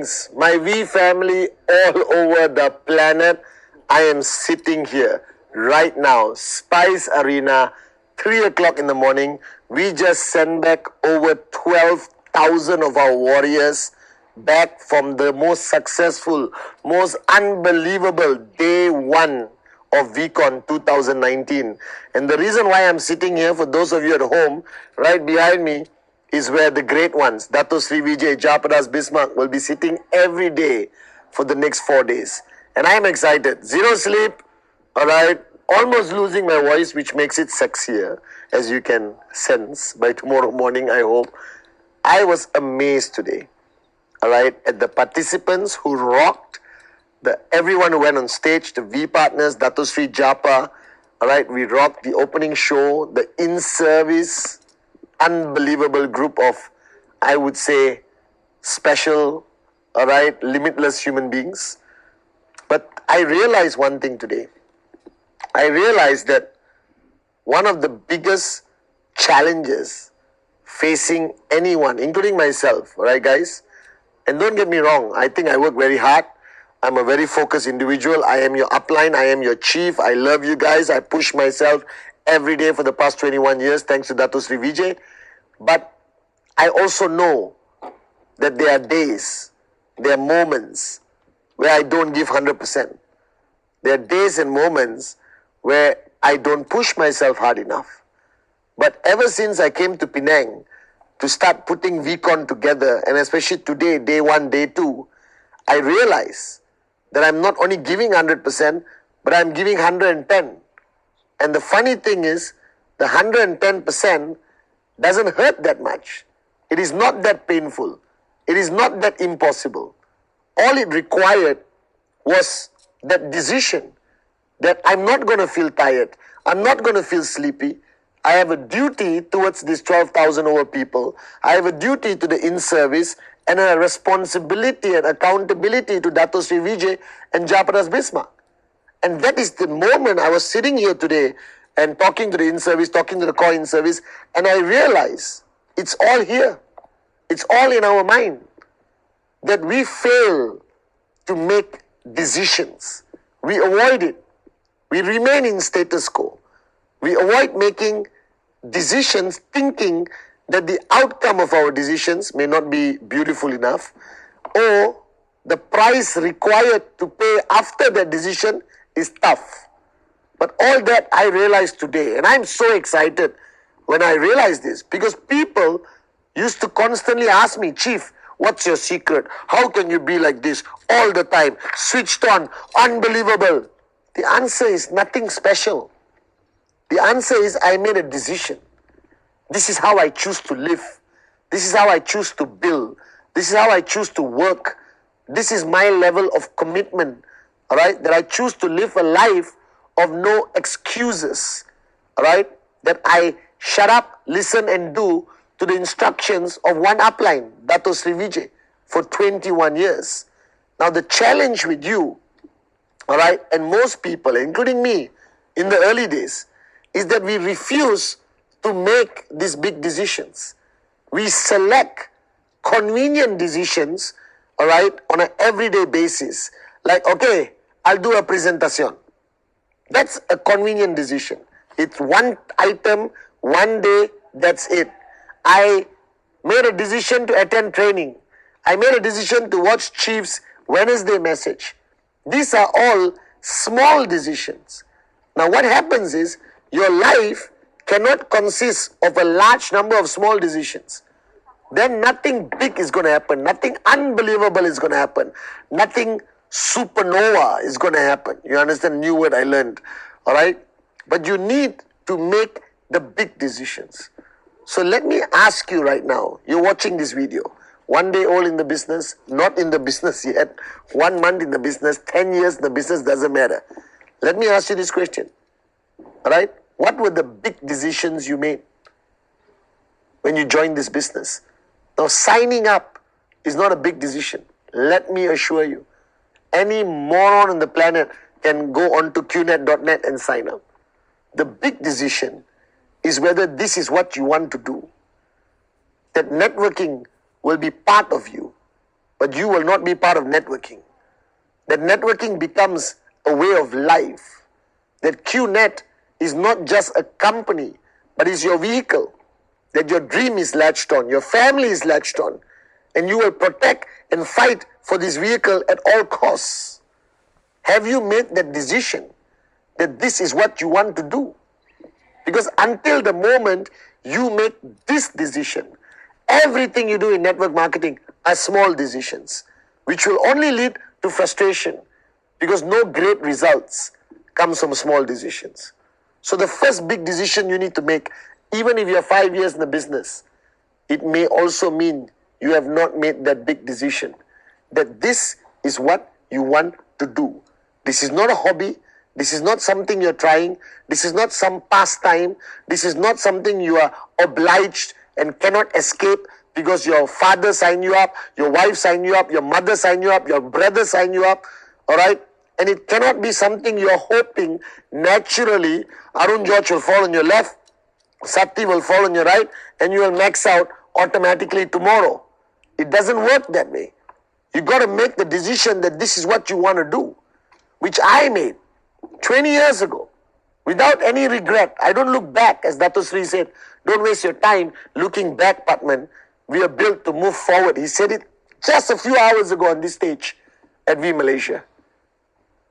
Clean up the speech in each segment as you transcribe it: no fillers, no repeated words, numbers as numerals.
Greetings, my V family all over the planet. I am sitting here right now, Spice Arena, 3 o'clock in the morning. We just sent back over 12,000 of our warriors back from the most successful, most unbelievable day one of VCon 2019. And the reason why I'm sitting here, for those of you at home, right behind me, is where the great ones, Dato Sri Vijay, Japadas Bismarck, will be sitting every day for the next 4 days. And I'm excited. Zero sleep, all right, almost losing my voice, which makes it sexier, as you can sense by tomorrow morning, I hope. I was amazed today, all right, at the participants who rocked, everyone who went on stage, the V partners, Dato Sri Japa, all right, we rocked the opening show, the in-service, unbelievable group of, I would say, special, all right, limitless human beings. But I realized one thing today. I realized that one of the biggest challenges facing anyone, including myself, all right, guys, and don't get me wrong, I think I work very hard. I'm a very focused individual. I am your upline. I am your chief. I love you guys. I push myself every day for the past 21 years, thanks to Dato Sri Vijay. But I also know that there are days, there are moments where I don't give 100%. There are days and moments where I don't push myself hard enough. But ever since I came to Penang to start putting VCon together, and especially today, day one, day two, I realize that I'm not only giving 100%, but I'm giving 110. And the funny thing is, the 110% doesn't hurt that much. It is not that painful. It is not that impossible. All it required was that decision that I'm not going to feel tired. I'm not going to feel sleepy. I have a duty towards these 12,000 over people. I have a duty to the in-service and a responsibility and accountability to Dato Sri Vijay and Japadas Bismarck. And that is the moment I was sitting here today and talking to the in-service, talking to the core in-service, and I realized it's all here. It's all in our mind. That we fail to make decisions. We avoid it. We remain in status quo. We avoid making decisions thinking that the outcome of our decisions may not be beautiful enough, or the price required to pay after that decision is tough. But all that I realized today, and I'm so excited when I realized this, because people used to constantly ask me, Chief, what's your secret? How can you be like this all the time? Switched on, unbelievable. The answer is nothing special. The answer is I made a decision. This is how I choose to live. This is how I choose to build. This is how I choose to work. This is my level of commitment, all right? That I choose to live a life of no excuses, all right? That I shut up, listen and do to the instructions of one upline, Dato Sri Vijay, for 21 years. Now the challenge with you, all right, and most people, including me, in the early days, is that we refuse to make these big decisions. We select convenient decisions, all right, on an everyday basis. Like, okay, I'll do a presentation. That's a convenient decision. It's one item, one day, that's it. I made a decision to attend training. I made a decision to watch Chief's Wednesday message. These are all small decisions. Now what happens is, your life cannot consist of a large number of small decisions. Then nothing big is going to happen. Nothing unbelievable is going to happen. Nothing supernova is going to happen. You understand? New word I learned. All right? But you need to make the big decisions. So let me ask you right now. You're watching this video. 1 day old in the business, not in the business yet. 1 month in the business, 10 years in the business, doesn't matter. Let me ask you this question. All right? What were the big decisions you made when you joined this business? Now, signing up is not a big decision. Let me assure you. Any moron on the planet can go on to qnet.net and sign up. The big decision is whether this is what you want to do. That networking will be part of you. but you will not be part of networking. That networking becomes a way of life. That QNet is not just a company, but is your vehicle. That your dream is latched on, your family is latched on, and you will protect and fight for this vehicle at all costs. Have you made that decision that this is what you want to do? Because until the moment you make this decision, everything you do in network marketing are small decisions, which will only lead to frustration, because no great results comes from small decisions. So the first big decision you need to make, even if you're 5 years in the business, it may also mean you have not made that big decision, that this is what you want to do. This is not a hobby. This is not something you're trying. This is not some pastime. This is not something you are obliged and cannot escape because your father signed you up, your wife signed you up, your mother signed you up, your brother signed you up, all right? And it cannot be something you're hoping naturally Arun George will fall on your left, Sati will fall on your right, and you will max out automatically tomorrow. It doesn't work that way. You got to make the decision that this is what you want to do, which I made 20 years ago without any regret. I don't look back, as Dato Sri said. Don't waste your time looking back, Patman. We are built to move forward. He said it just a few hours ago on this stage at V Malaysia.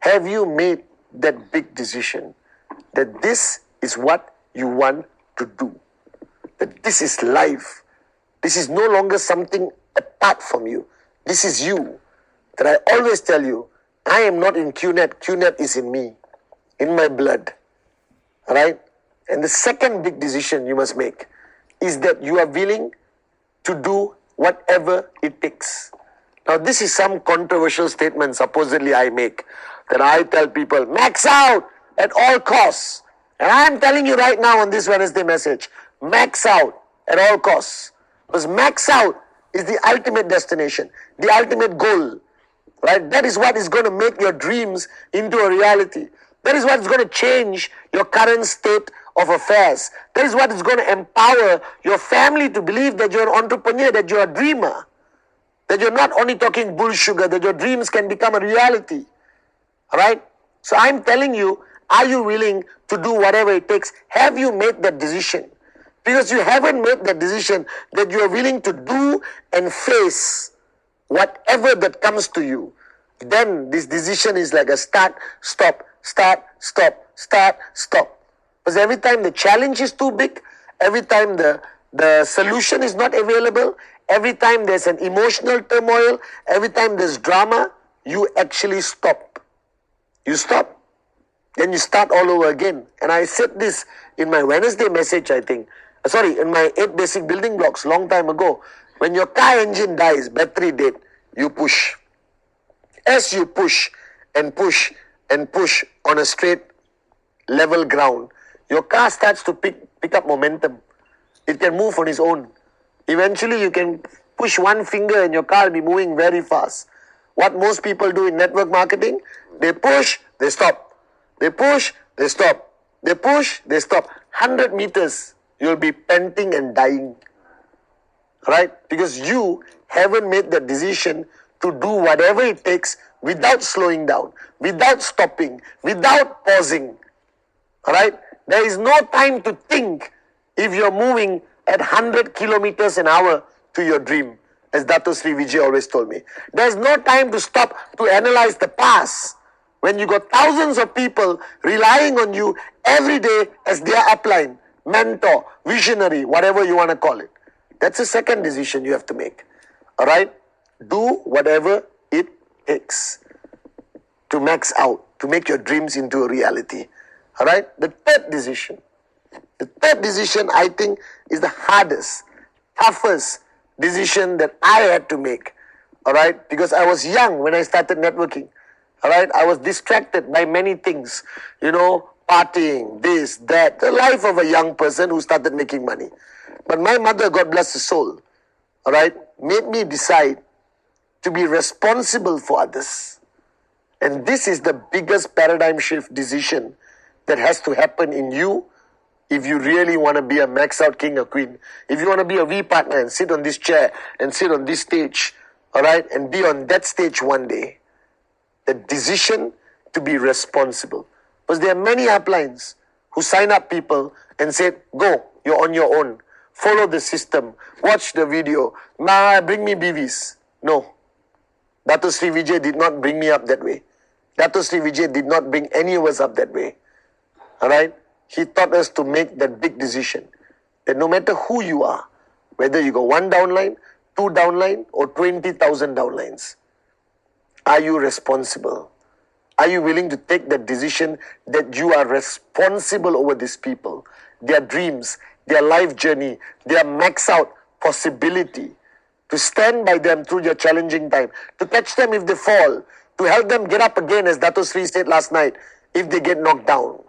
Have you made that big decision that this is what you want to do? That this is life. This is no longer something apart from you. This is you. That I always tell you, I am not in QNet. QNet is in me, in my blood. All right? And the second big decision you must make is that you are willing to do whatever it takes. Now, this is some controversial statement supposedly I make, that I tell people, max out at all costs. And I'm telling you right now on this Wednesday message, max out at all costs. Because max out is the ultimate destination, the ultimate goal. Right? That is what is going to make your dreams into a reality. That is what is going to change your current state of affairs. That is what is going to empower your family to believe that you're an entrepreneur, that you're a dreamer. That you're not only talking bull sugar, that your dreams can become a reality. Alright? So I'm telling you, are you willing to do whatever it takes? Have you made that decision? Because you haven't made that decision that you are willing to do and face whatever that comes to you, then this decision is like a start, stop, start, stop, start, stop. Because every time the challenge is too big, every time the solution is not available, every time there's an emotional turmoil, every time there's drama, you actually stop. You stop. Then you start all over again. And I said this in my Wednesday message, I think. In my 8 basic building blocks long time ago. When your car engine dies, battery dead, you push. As you push and push and push on a straight, level ground, your car starts to pick up momentum. It can move on its own. Eventually, you can push one finger and your car will be moving very fast. What most people do in network marketing, they push, they stop. They push, they stop. They push, they stop. 100 meters, you'll be panting and dying. Right? Because you haven't made the decision to do whatever it takes without slowing down, without stopping, without pausing. Alright? There is no time to think if you're moving at 100 kilometers an hour to your dream, as Dato Sri Vijay always told me. There's no time to stop to analyze the past when you got thousands of people relying on you every day as their upline, mentor, visionary, whatever you want to call it. That's the second decision you have to make. Alright? Do whatever it takes to max out, to make your dreams into a reality. Alright? The third decision I think is the hardest, toughest decision that I had to make. Alright? Because I was young when I started networking. Alright? I was distracted by many things. Partying, this, that. The life of a young person who started making money. But my mother, God bless her soul, alright, made me decide to be responsible for others. And this is the biggest paradigm shift decision that has to happen in you if you really want to be a max out king or queen. If you want to be a V partner and sit on this chair and sit on this stage all right, and be on that stage one day. The decision to be responsible. Because there are many uplines who sign up people and say, go, you're on your own. Follow the system. Watch the video. Bring me BVs. No. Dato Sri Vijay did not bring me up that way. Dato Sri Vijay did not bring any of us up that way. Alright? He taught us to make that big decision. That no matter who you are, whether you go one downline, two downline, or 20,000 downlines, are you responsible? Are you willing to take that decision that you are responsible over these people, their dreams, their life journey, their max out possibility, to stand by them through their challenging time, to catch them if they fall, to help them get up again, as Dato Sri said last night, if they get knocked down.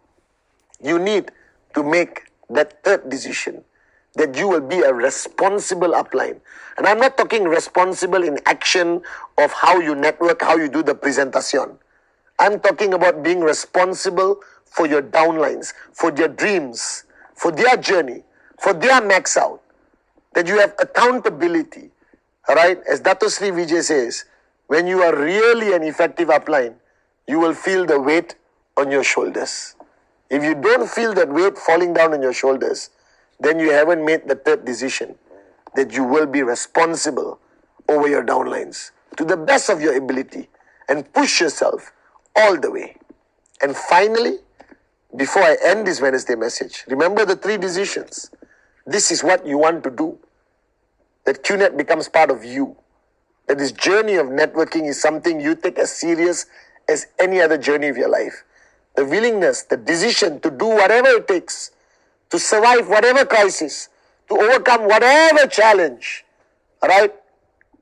You need to make that third decision, that you will be a responsible upline. And I'm not talking responsible in action of how you network, how you do the presentation. I'm talking about being responsible for your downlines, for their dreams, for their journey, for their max out. That you have accountability. Alright? As Dato Sri Vijay says, when you are really an effective upline, you will feel the weight on your shoulders. If you don't feel that weight falling down on your shoulders, then you haven't made the third decision, that you will be responsible over your downlines to the best of your ability and push yourself all the way. And finally, before I end this Wednesday message, remember the three decisions. This is what you want to do. That QNet becomes part of you. That this journey of networking is something you take as serious as any other journey of your life. The willingness, the decision to do whatever it takes, to survive whatever crisis, to overcome whatever challenge, alright?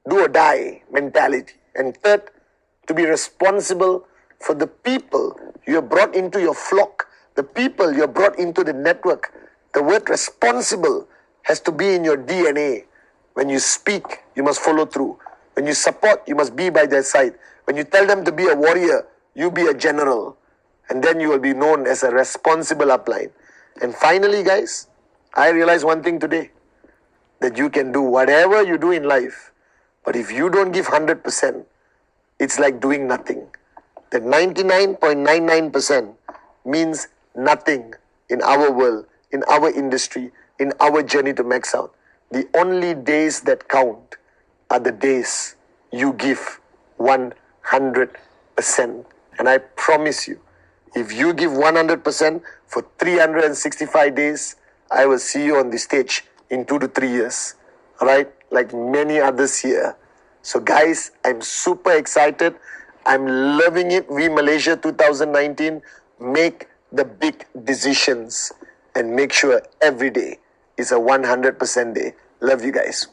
Do or die mentality. And third, to be responsible for the people you have brought into your flock, the people you have brought into the network. The word responsible has to be in your DNA. When you speak, you must follow through. When you support, you must be by their side. When you tell them to be a warrior, you be a general. And then you will be known as a responsible upline. And finally, guys, I realized one thing today, that you can do whatever you do in life, but if you don't give 100%, it's like doing nothing. That 99.99% means nothing in our world, in our industry, in our journey to max out. The only days that count are the days you give 100%. And I promise you, if you give 100% for 365 days, I will see you on the stage in 2 to 3 years. Alright? Like many others here. So guys, I'm super excited. I'm loving it. We Malaysia 2019, make the big decisions and make sure every day is a 100% day. Love you guys.